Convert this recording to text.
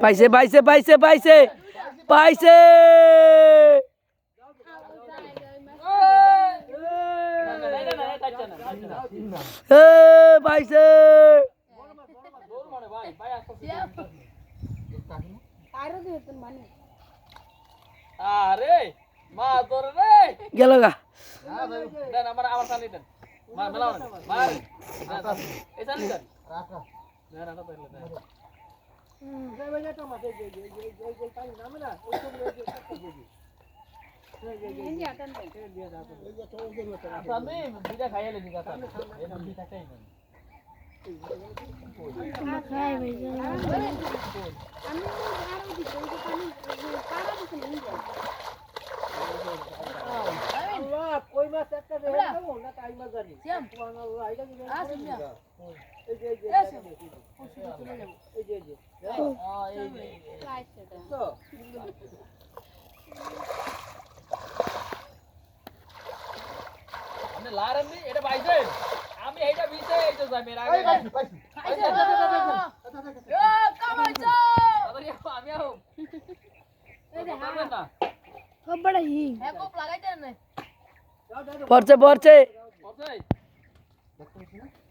পাইছে পাইছে পাইছে পাইছে পাইছে পাইছে আরে মা তোর রে গেল গা দেন আমার চালি দেন মার মেলাও না মার এই চালি দেন রাখা দেন রাখা তাইলে দেন আমি দুইটা খাইলে দিগা আমি দুইটা খাই না খাই ভাই আমি আরো দিতে পানি পারা দিতে নিয়ে যাই আল্লাহ কই মাছ একটা দেব না তাই মাছ জানি সুবহানাল্লাহ এটা কি এই যে এই যে এই যে তো আপনি লারেননি এটা পাইছে আমি এইটা ভিজে এই তো যাই মেরা আগে পাইছি পাইছে এ কামাইছো আরে আমি আও এই দে হ্যাঁ না খুব বড় হি একপ লাগাইতে না পড়ছে পড়ছে পড়ছে দেখতেছিস না